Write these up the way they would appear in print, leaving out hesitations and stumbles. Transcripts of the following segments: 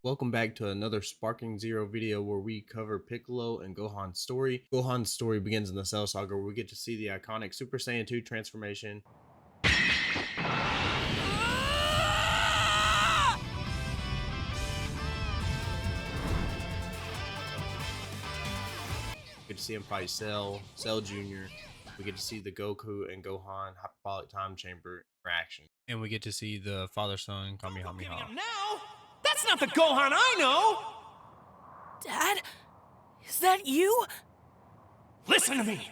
Welcome back to another Sparking Zero video where we cover Piccolo and Gohan's story. Gohan's story begins in the Cell Saga where we get to see the iconic Super Saiyan 2 transformation. We get to see him fight Cell Jr. We get to see the Goku and Gohan hyperbolic time chamber interaction. And we get to see the father-son Kamehameha. Now? That's not the Gohan I know! Dad? Is that you? Listen to me!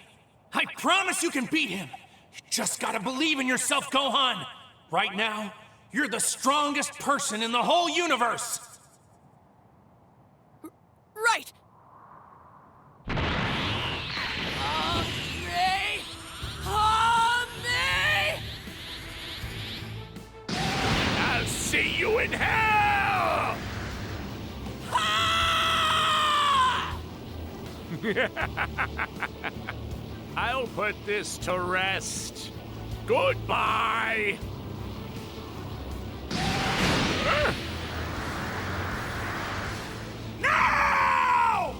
I promise you can beat him! You just gotta believe in yourself, Gohan! Right now, you're the strongest person in the whole universe! Right! I'll see you in hell! I'll put this to rest. Goodbye! No!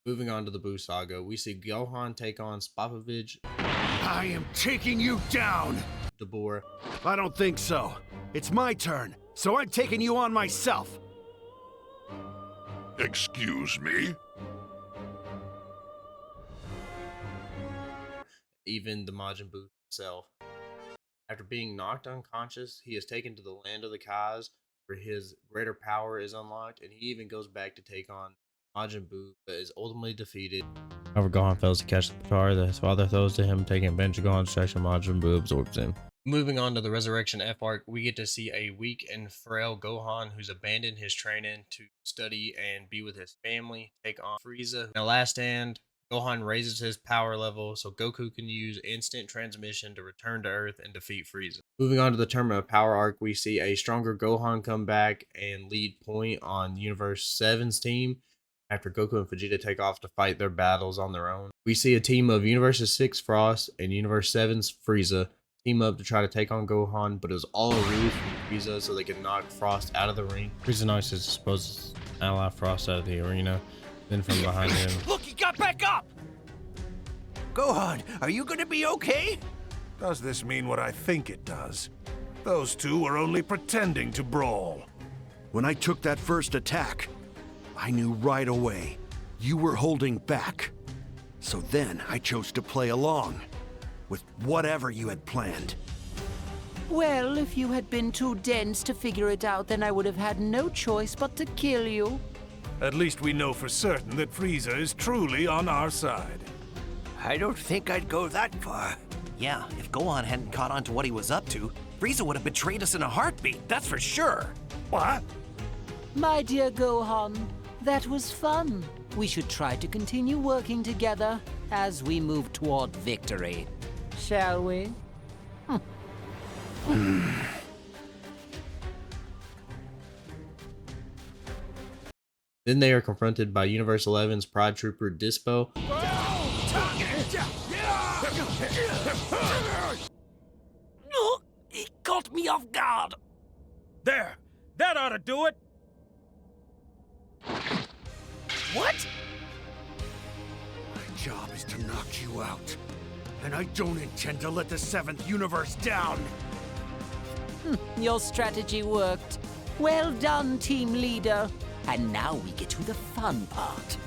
Moving on to the Buu Saga, we see Gohan take on Spopovich, I am taking you down! Dabur. I don't think so. It's my turn, so I'm taking you on myself. Excuse me? Even the Majin Buu himself. After being knocked unconscious, he is taken to the land of the Kais, where his greater power is unlocked, and he even goes back to take on Majin Buu, but is ultimately defeated. However, Gohan fails to catch the guitar that his father throws to him, taking advantage of Gohan's distraction. Majin Buu absorbs him. Moving on to the Resurrection F arc, we get to see a weak and frail Gohan who's abandoned his training to study and be with his family, take on Frieza. In the last stand, Gohan raises his power level so Goku can use instant transmission to return to Earth and defeat Frieza. Moving on to the Tournament of Power arc, we see a stronger Gohan come back and lead point on Universe 7's team after Goku and Vegeta take off to fight their battles on their own. We see a team of Universe 6 Frost and Universe 7's Frieza team up to try to take on Gohan, but it was all a ruse from Frieza so they could knock Frost out of the ring. Frieza knocks his supposed ally Frost out of the arena, then from behind him. Look, he got back up! Gohan, are you gonna be okay? Does this mean what I think it does? Those two were only pretending to brawl. When I took that first attack, I knew right away you were holding back. So then I chose to play along with whatever you had planned. Well, if you had been too dense to figure it out, then I would have had no choice but to kill you. At least we know for certain that Frieza is truly on our side. I don't think I'd go that far. Yeah, if Gohan hadn't caught on to what he was up to, Frieza would have betrayed us in a heartbeat, that's for sure. What? My dear Gohan, that was fun. We should try to continue working together as we move toward victory. Shall we? Then they are confronted by Universe 11's Pride Trooper Dispo. No, he caught me off guard. There, that ought to do it. What? My job is to knock you out, and I don't intend to let the 7th universe down. Your strategy worked. Well done, team leader. And now we get to the fun part.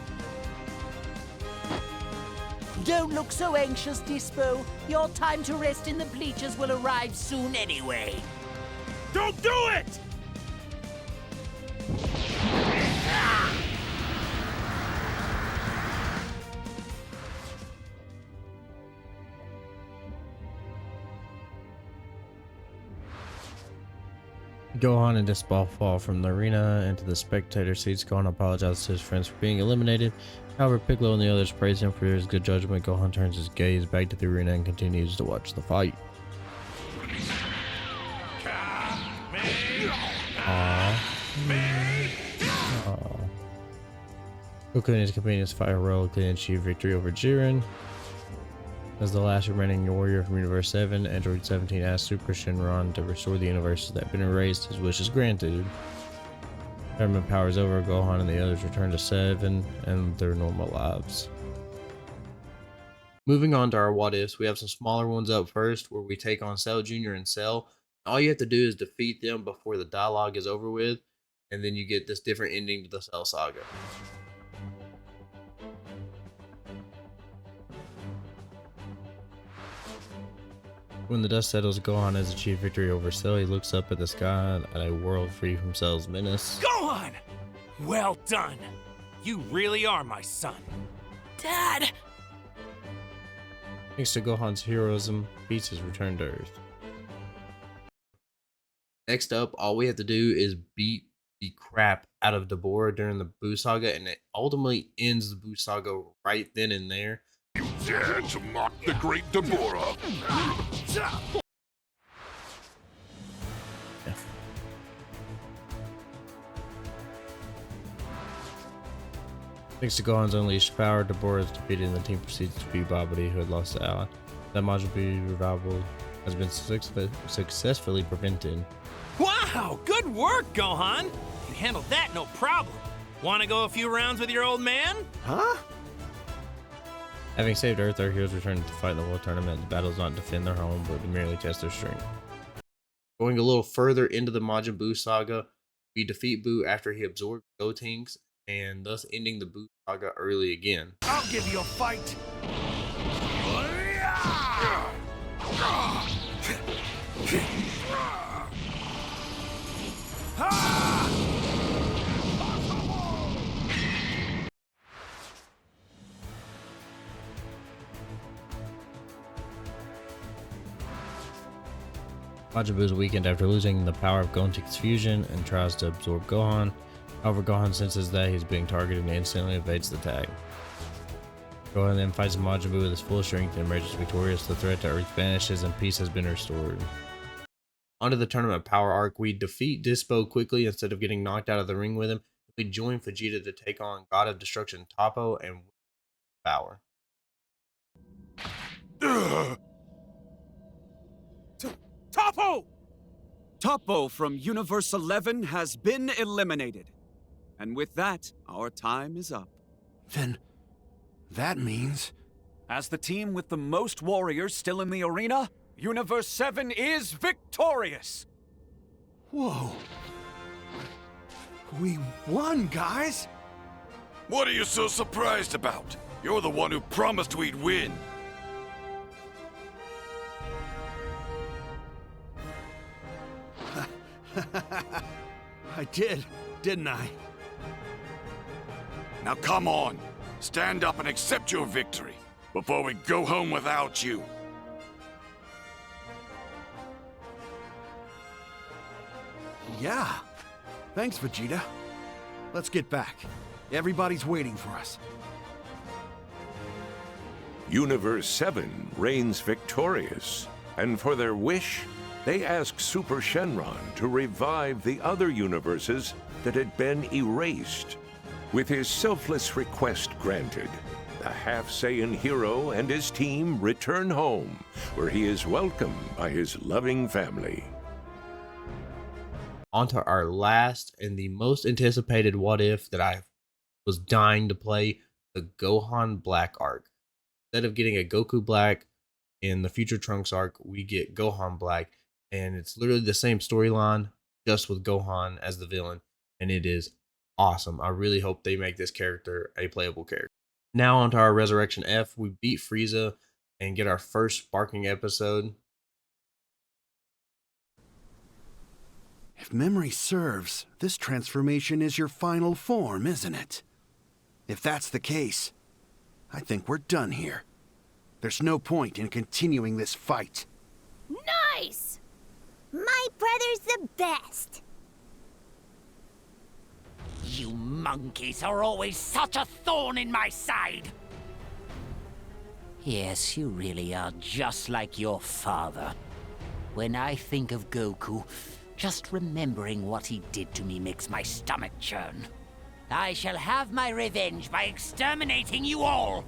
Don't look so anxious, Dispo. Your time to rest in the bleachers will arrive soon anyway. Don't do it! Gohan and Dispo fall from the arena into the spectator seats. Gohan apologizes to his friends for being eliminated. However, Piccolo and the others praise him for his good judgment. Gohan turns his gaze back to the arena and continues to watch the fight. Goku and his companions fight heroically and achieve victory over Jiren. As the last remaining warrior from Universe 7, Android 17 asks Super Shenron to restore the universes that have been erased. His wish is granted. Tournament power is over. Gohan and the others return to 7 and their normal lives. Moving on to our what ifs, we have some smaller ones up first where we take on Cell Jr. and Cell. All you have to do is defeat them before the dialogue is over with, and then you get this different ending to the Cell Saga. When the dust settles, Gohan has achieved victory over Cell. He looks up at the sky at a world free from Cell's menace. Gohan! Well done! You really are my son. Dad! Thanks to Gohan's heroism, peace has returned to Earth. Next up, all we have to do is beat the crap out of Deborah during the Buu Saga, and it ultimately ends the Buu Saga right then and there. Dare to mock the great Deborah! Thanks to Gohan's unleashed power, Deborah is defeated and the team proceeds to defeat Babidi, who had lost the ally. That Majin Buu revival has been successfully prevented. Wow, good work, Gohan! You handled that no problem. Want to go a few rounds with your old man? Huh? Having saved Earth, our heroes return to fight in the World Tournament. The battle does not defend their home, but to merely test their strength. Going a little further into the Majin Buu saga, we defeat Buu after he absorbed Gotenks, and thus ending the Buu saga early again. I'll give you a fight! Majin Buu is weakened after losing the power of Gotenks fusion and tries to absorb Gohan. However, Gohan senses that he's being targeted and instantly evades the attack. Gohan then fights Majin Buu with his full strength and emerges victorious. The threat to Earth vanishes and peace has been restored. Onto the tournament power arc, we defeat Dispo quickly instead of getting knocked out of the ring with him. We join Vegeta to take on God of Destruction Toppo and power. Toppo! Toppo from Universe 11 has been eliminated. And with that, our time is up. Then that means... As the team with the most warriors still in the arena, Universe 7 is victorious! Whoa. We won, guys! What are you so surprised about? You're the one who promised we'd win. I did, didn't I? Now come on, stand up and accept your victory before we go home without you. Yeah. Thanks, Vegeta. Let's get back. Everybody's waiting for us. Universe 7 reigns victorious, and for their wish, they ask Super Shenron to revive the other universes that had been erased. With his selfless request granted, the half-Saiyan hero and his team return home, where he is welcomed by his loving family. On to our last and the most anticipated what if that I was dying to play, the Gohan Black arc. Instead of getting a Goku Black in the Future Trunks arc, we get Gohan Black, and it's literally the same storyline, just with Gohan as the villain, and it is awesome. I really hope they make this character a playable character. Now onto our Resurrection F. We beat Frieza and get our first sparking episode. If memory serves, this transformation is your final form, isn't it? If that's the case, I think we're done here. There's no point in continuing this fight. Nice! My brother's the best. You monkeys are always such a thorn in my side. Yes, you really are just like your father. When I think of Goku, just remembering what he did to me makes my stomach churn. I shall have my revenge by exterminating you all.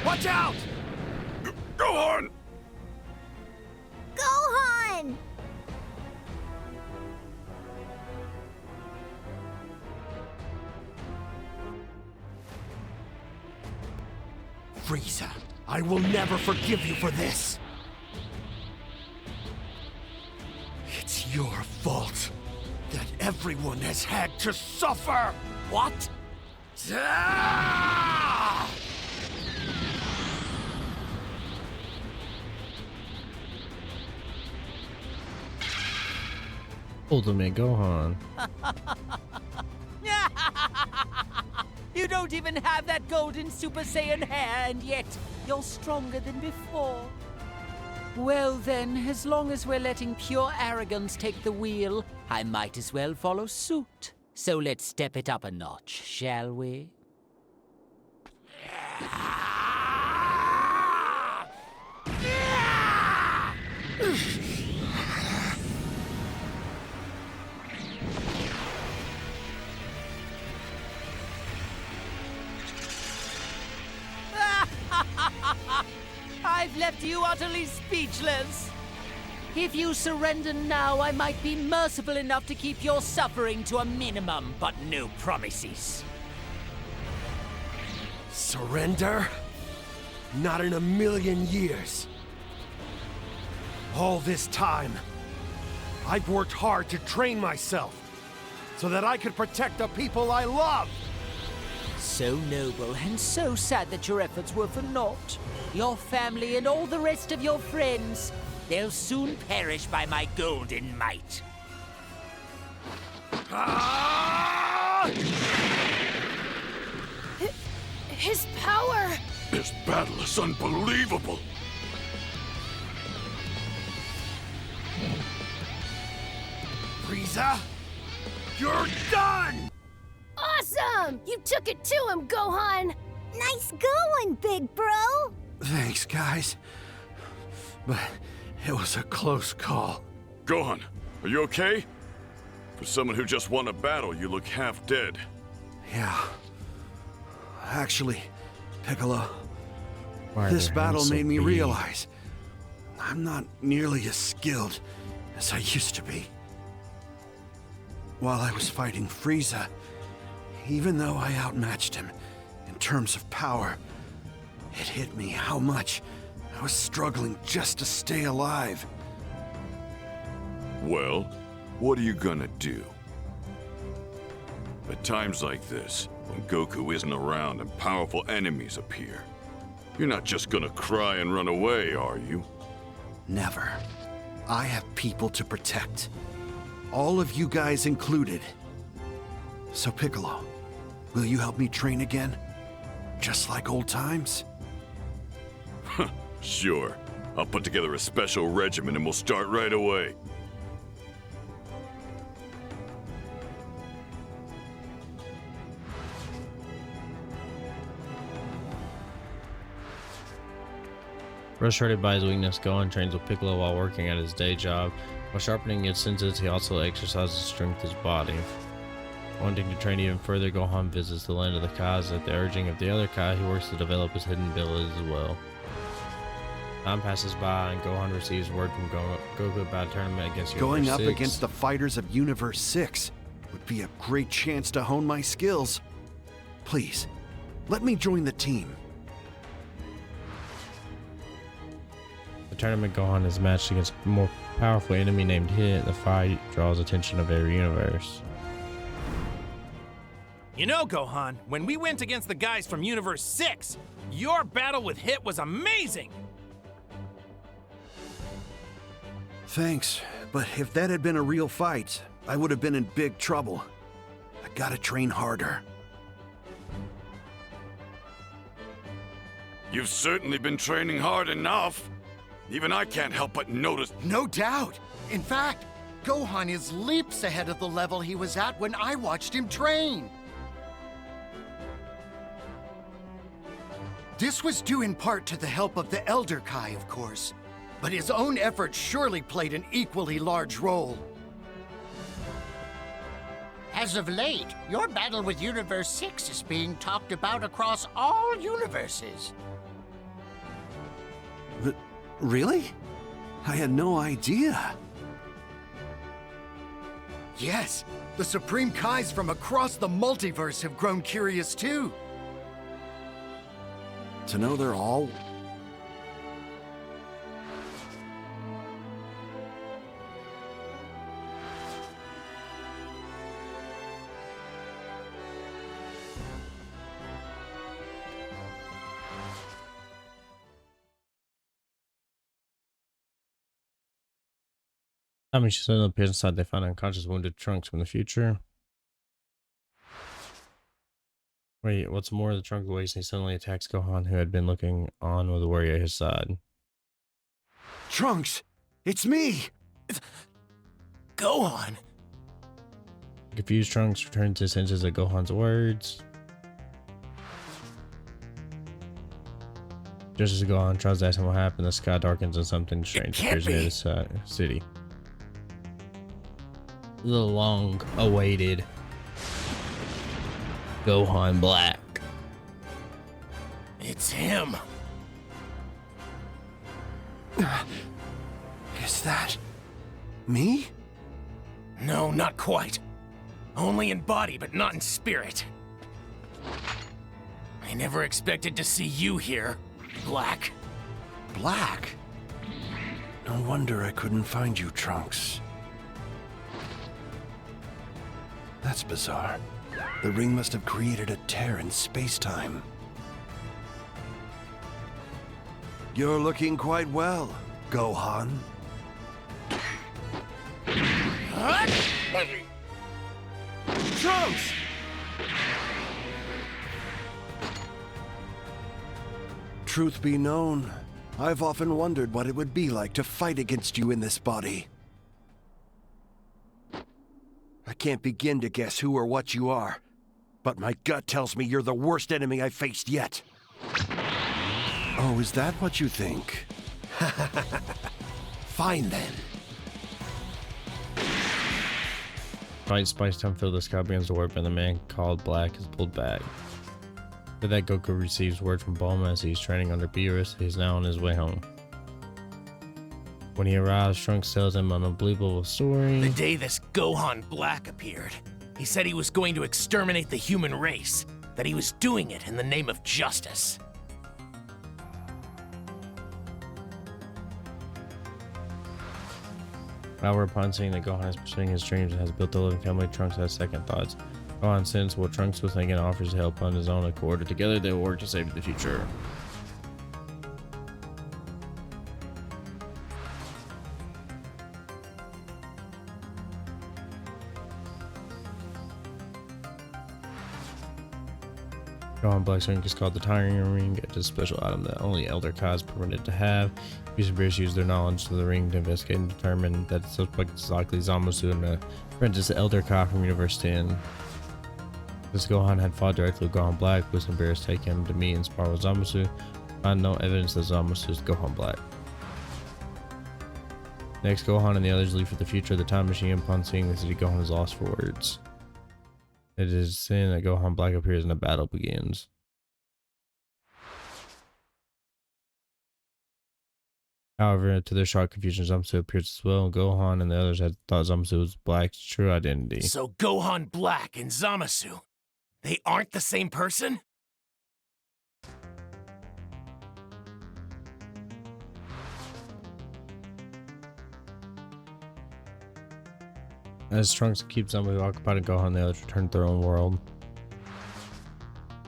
Watch out! Gohan! Gohan! Frieza, I will never forgive you for this. It's your fault that everyone has had to suffer. What? Ah! Ultimate Gohan. You don't even have that golden Super Saiyan hair, and yet you're stronger than before. Well then, as long as we're letting pure arrogance take the wheel, I might as well follow suit. So let's step it up a notch, shall we? I've left you utterly speechless. If you surrender now, I might be merciful enough to keep your suffering to a minimum, but no promises. Surrender? Not in a million years. All this time, I've worked hard to train myself so that I could protect the people I love. So noble and so sad that your efforts were for naught. Your family and all the rest of your friends, they'll soon perish by my golden might. His power! This battle is unbelievable! Frieza, you're done! Awesome! You took it to him, Gohan! Nice going, big bro! Thanks, guys. But it was a close call. Gohan, are you okay? For someone who just won a battle, you look half dead. Yeah. Actually, Piccolo, Why this their battle hands so made me big? realize I'm not nearly as skilled as I used to be. While I was fighting Frieza, even though I outmatched him in terms of power, it hit me how much I was struggling just to stay alive. Well, what are you gonna do? At times like this, when Goku isn't around and powerful enemies appear, you're not just gonna cry and run away, are you? Never. I have people to protect. All of you guys included. So Piccolo, will you help me train again? Just like old times? Sure. I'll put together a special regimen and we'll start right away. Frustrated by his weakness, Gohan trains with Piccolo while working at his day job. While sharpening his senses, he also exercises strength of his body. Wanting to train even further, Gohan visits the land of the Kais. At the urging of the other Kai, he works to develop his hidden abilities as well. Time passes by, and Gohan receives word from Goku about a tournament against Universe Going up 6. against the fighters of Universe 6 would be a great chance to hone my skills. Please, let me join the team. The tournament, Gohan is matched against a more powerful enemy named Hit. The fight draws attention of every universe. You know, Gohan, when we went against the guys from Universe 6, your battle with Hit was amazing! Thanks, but if that had been a real fight, I would have been in big trouble. I gotta train harder. You've certainly been training hard enough. Even I can't help but notice. No doubt. In fact, Gohan is leaps ahead of the level he was at when I watched him train. This was due in part to the help of the Elder Kai, of course. But his own efforts surely played an equally large role. As of late, your battle with Universe 6 is being talked about across all universes. Really? I had no idea. Yes, the Supreme Kais from across the multiverse have grown curious too. To know they're all... I mean, she suddenly appears inside. They find unconscious, wounded Trunks from the future. Wait, what's more, the Trunks awakes and he suddenly attacks Gohan, who had been looking on with a warrior at his side. Trunks! It's me! Gohan! Confused Trunks returns his senses at Gohan's words. Just as Gohan tries to ask him what happened, the sky darkens and something strange appears near the city. The long-awaited Gohan Black. It's him. Is that... me? No, not quite. Only in body, but not in spirit. I never expected to see you here, Black. Black? No wonder I couldn't find you, Trunks. That's bizarre. The ring must have created a tear in space-time. You're looking quite well, Gohan. Trunks! Truth be known, I've often wondered what it would be like to fight against you in this body. I can't begin to guess who or what you are, but my gut tells me you're the worst enemy I've faced yet. Oh, is that what you think? Fine then. Fight Spice Time filled the sky begins to work, and the man called Black is pulled back. After that, Goku receives word from Bulma as he's training under Beerus. He's now on his way home. When he arrives, Trunks tells him an unbelievable story. The day this Gohan Black appeared, he said he was going to exterminate the human race, that he was doing it in the name of justice. However, upon seeing that Gohan is pursuing his dreams and has built a living family, Trunks has second thoughts. Gohan sends what Trunks was thinking and offers help on his own accord. Together, they will work to save the future. Gohan Black's ring is called the Tiring Ring. It's a special item that only Elder Kai is permitted to have. Beast and Beerus use their knowledge to the ring to investigate and determine that the suspect is likely Zamasu and the apprentice Elder Kai from Universe 10. This Gohan had fought directly with Gohan Black. Beast and Beerus take him to meet and spar with Zamasu. Find no evidence that Zamasu is Gohan Black. Next, Gohan and the others leave for the future of the time machine. Upon seeing the city, Gohan is lost for words. It is then that Gohan Black appears and the battle begins. However, to their shock confusion, Zamasu appears as well, and Gohan and the others had thought Zamasu was Black's true identity. So Gohan Black and Zamasu, they aren't the same person? As Trunks keeps Zamasu occupied and Gohan and the others return to their own world.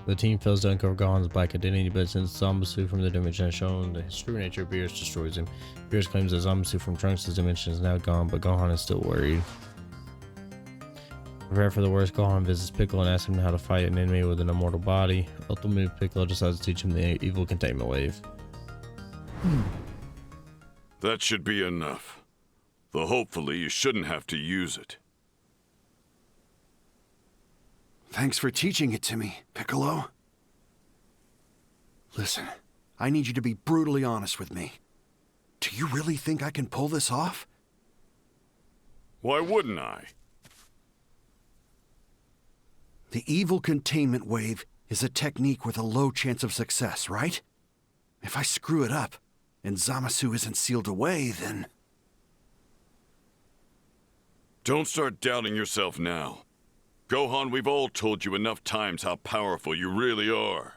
The team fails to uncover Gohan's black identity, but since Zamasu from the dimension has shown his true nature, Beerus destroys him. Beerus claims that Zamasu from Trunks' dimension is now gone, but Gohan is still worried. Prepared for the worst, Gohan visits Piccolo and asks him how to fight an enemy with an immortal body. Ultimately, Piccolo decides to teach him the evil containment wave. That should be enough. Though hopefully you shouldn't have to use it. Thanks for teaching it to me, Piccolo. Listen, I need you to be brutally honest with me. Do you really think I can pull this off? Why wouldn't I? The evil containment wave is a technique with a low chance of success, right? If I screw it up, and Zamasu isn't sealed away, then... Don't start doubting yourself now. Gohan, we've all told you enough times how powerful you really are.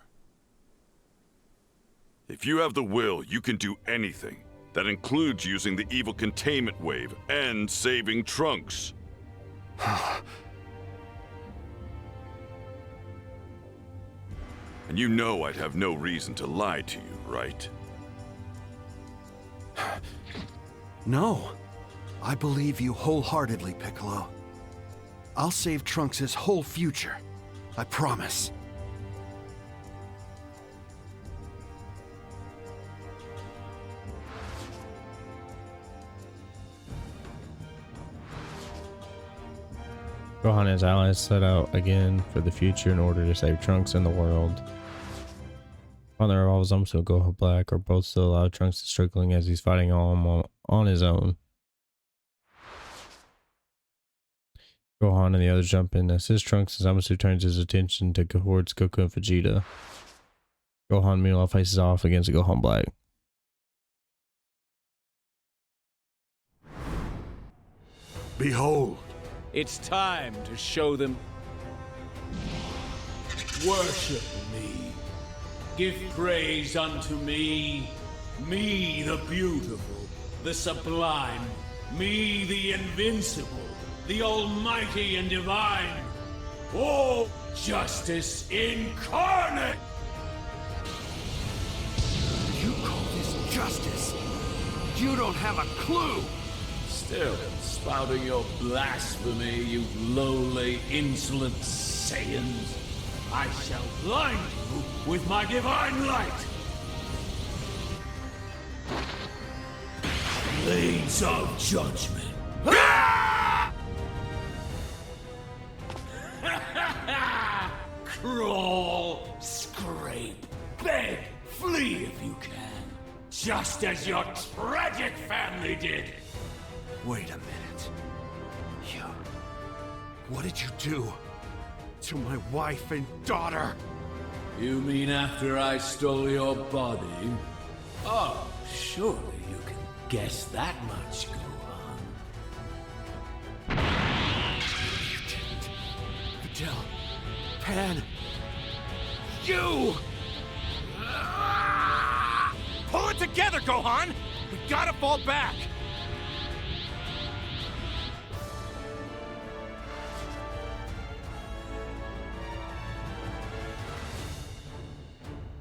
If you have the will, you can do anything. That includes using the evil containment wave and saving Trunks. And you know I'd have no reason to lie to you, right? No. I believe you wholeheartedly, Piccolo. I'll save Trunks' whole future. I promise. Gohan and his allies set out again for the future in order to save Trunks and the world. On the revolves, Zamasu and Gohan Black are both still alive. Trunks is struggling as he's fighting on his own. Gohan and the others jump in, assist Trunks, and Zamasu turns his attention towards Goku and Vegeta. Gohan meanwhile faces off against Gohan Black. Behold! It's time to show them. Worship me. Give praise unto me. Me the beautiful, the sublime. Me the invincible, the almighty and divine. Oh, justice incarnate! You call this justice? You don't have a clue! Still spouting your blasphemy, you lowly, insolent Saiyans. I shall blind you with my divine light. Blades of judgment. Crawl, scrape, beg, flee if you can. Just as your tragic family did. Wait a minute. What did you do to my wife and daughter? You mean after I stole your body? Oh, surely you can guess that much, Gohan. You didn't. Videl. Pan. You! Pull it together, Gohan! We gotta fall back!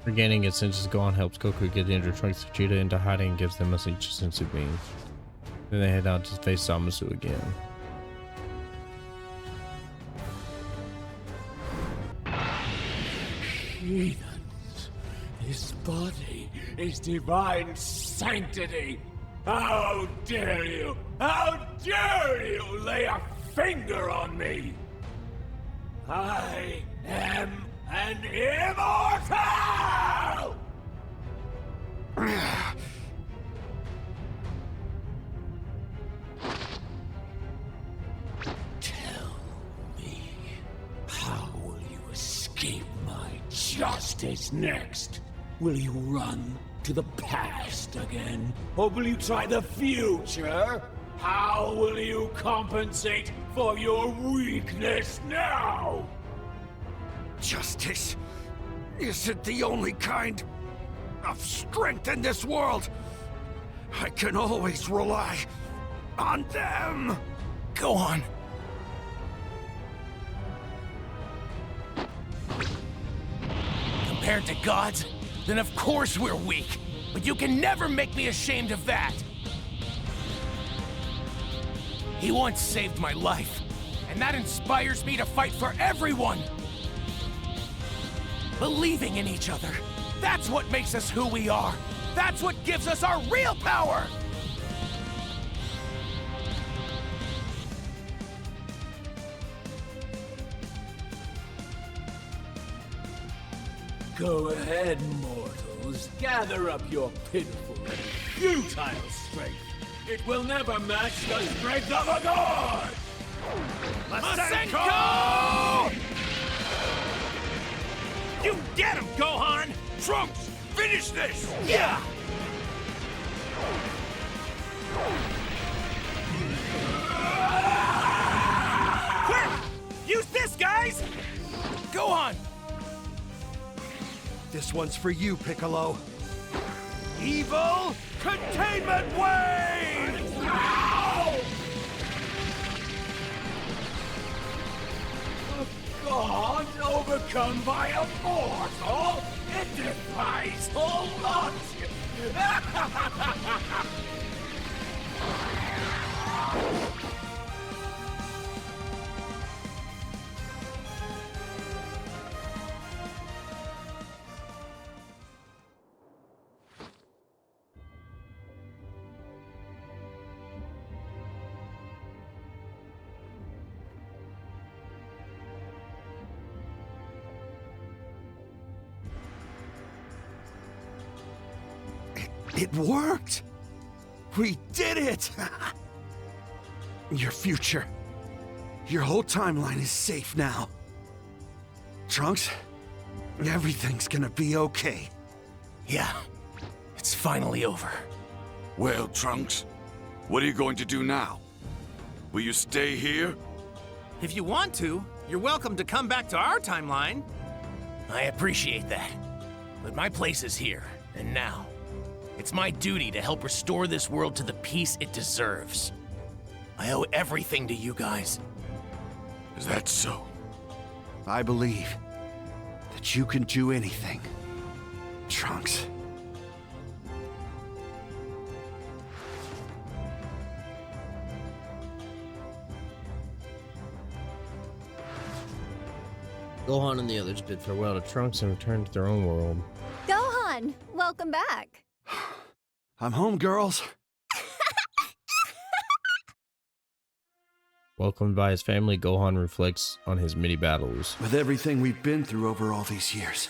Regaining his senses, Gohan helps Goku get the injured Trunks and Vegeta into hiding and gives them a sensu beam. Then they head out to face Zamasu again. Heathens, this body is divine sanctity. How dare you? How dare you lay a finger on me? I am an immortal! Tell me, how will you escape my justice next? Will you run to the past again? Or will you try the future? How will you compensate for your weakness now? Justice isn't the only kind of strength in this world. I can always rely on them. Gohan. Compared to gods, then of course we're weak. But you can never make me ashamed of that. He once saved my life, and that inspires me to fight for everyone. Believing in each other, that's what makes us who we are. That's what gives us our real power. Go ahead, mortals. Gather up your pitiful and futile strength. It will never match the strength of a god! Masenko! You get him, Gohan! Trunks, finish this! Yeah! Quick! Use this, guys! Gohan! This one's for you, Piccolo. Evil Containment Wave! God overcome by a mortal, it defies all logic! It worked! We did it! Your future, your whole timeline is safe now. Trunks, everything's gonna be okay. Yeah, it's finally over. Well, Trunks, what are you going to do now? Will you stay here? If you want to, you're welcome to come back to our timeline. I appreciate that, but my place is here, and now. It's my duty to help restore this world to the peace it deserves. I owe everything to you guys. Is that so? I believe that you can do anything, Trunks. Gohan and the others bid farewell to Trunks and returned to their own world. Gohan, welcome back. I'm home, girls. Welcomed by his family, Gohan reflects on his many battles. With everything we've been through over all these years,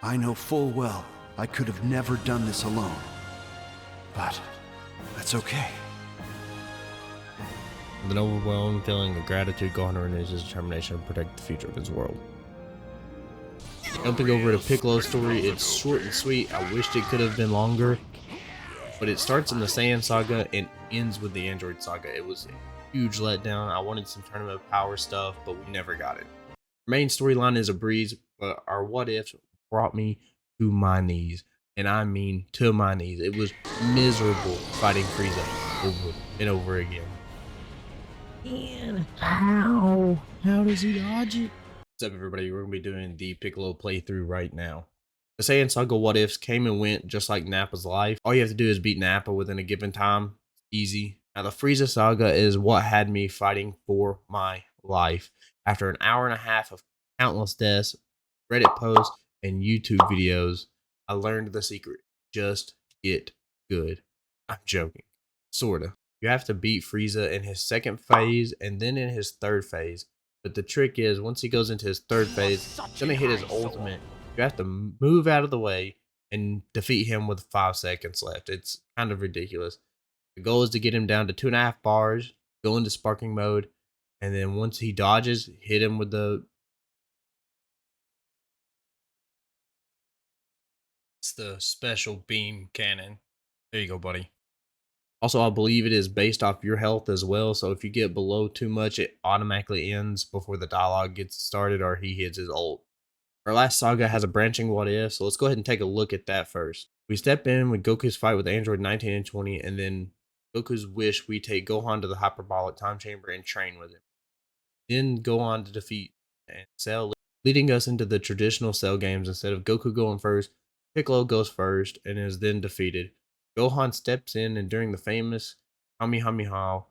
I know full well I could have never done this alone. But that's okay. With an overwhelming feeling of gratitude, Gohan renews his determination to protect the future of his world. Jumping over to Piccolo's story, it's short and sweet. I wished it could have been longer, but it starts in the Saiyan saga and ends with the Android saga. It was a huge letdown. I wanted some Tournament of Power stuff, but we never got it. The main storyline is a breeze, but our what ifs brought me to my knees, and I mean to my knees. It was miserable fighting Frieza over and over again. And how does he dodge it? What's up, everybody? We're gonna be doing the Piccolo playthrough right now. The Saiyan Saga what ifs came and went just like Nappa's life. All you have to do is beat Nappa within a given time. Easy. Now the Frieza Saga is what had me fighting for my life. After an hour and a half of countless deaths, Reddit posts, and YouTube videos, I learned the secret. Just get good. I'm joking. Sorta. You have to beat Frieza in his second phase and then in his third phase. But the trick is, once he goes into his third phase, he's gonna hit his ultimate. You have to move out of the way and defeat him with 5 seconds left. It's kind of ridiculous. The goal is to get him down to 2.5 bars, go into sparking mode, and then once he dodges, hit him with it's the special beam cannon. There you go, buddy. Also, I believe it is based off your health as well, so if you get below too much, it automatically ends before the dialogue gets started or he hits his ult. Our last saga has a branching what if, so let's go ahead and take a look at that first. We step in with Goku's fight with Android 19 and 20, and then Goku's wish we take Gohan to the hyperbolic time chamber and train with him. Then go on to defeat and Cell, leading us into the traditional Cell games. Instead of Goku going first, Piccolo goes first and is then defeated. Gohan steps in, and during the famous Kamehameha,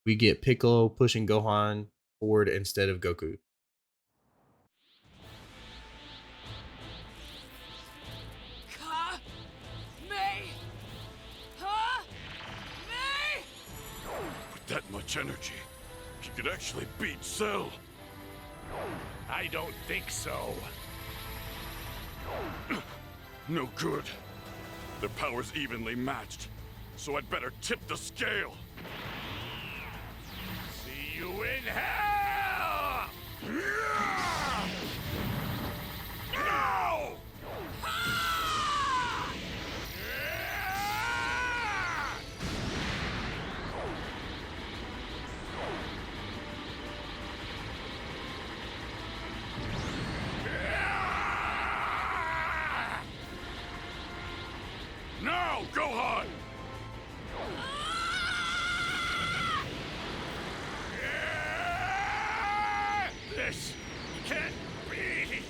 we get Piccolo pushing Gohan forward instead of Goku. With that much energy, he could actually beat Cell. I don't think so. No good. Their power's evenly matched, so I'd better tip the scale. See you in hell! Gohan! This can't be!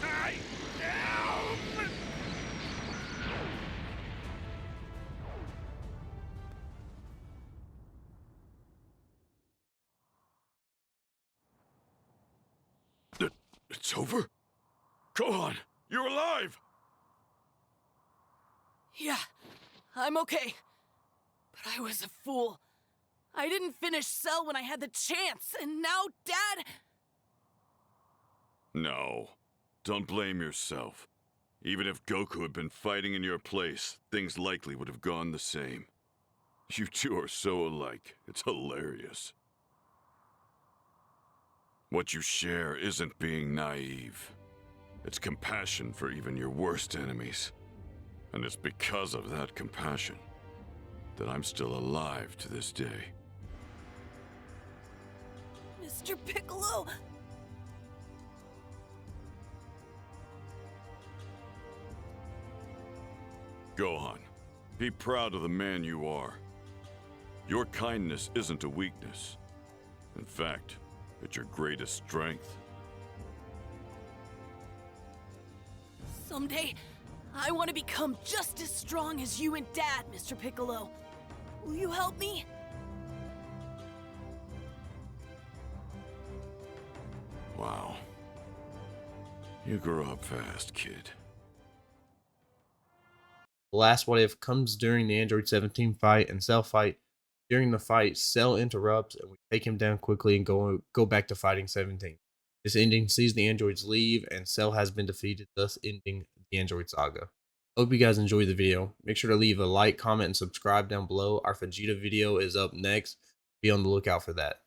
I am... It's over? Gohan, you're alive! Yeah, I'm okay. But I was a fool. I didn't finish Cell when I had the chance, and now Dad... No, don't blame yourself. Even if Goku had been fighting in your place, things likely would have gone the same. You two are so alike, it's hilarious. What you share isn't being naive. It's compassion for even your worst enemies. And it's because of that compassion that I'm still alive to this day. Mr. Piccolo! Gohan, be proud of the man you are. Your kindness isn't a weakness. In fact, it's your greatest strength. Someday, I want to become just as strong as you and Dad, Mr. Piccolo. Will you help me? Wow. You grow up fast, kid. The last what if comes during the Android 17 fight and Cell fight. During the fight, Cell interrupts and we take him down quickly and go back to fighting 17. This ending sees the androids leave and Cell has been defeated, thus ending the Android saga. Hope you guys enjoyed the video. Make sure to leave a like, comment, and subscribe down below. Our Vegeta video is up next. Be on the lookout for that.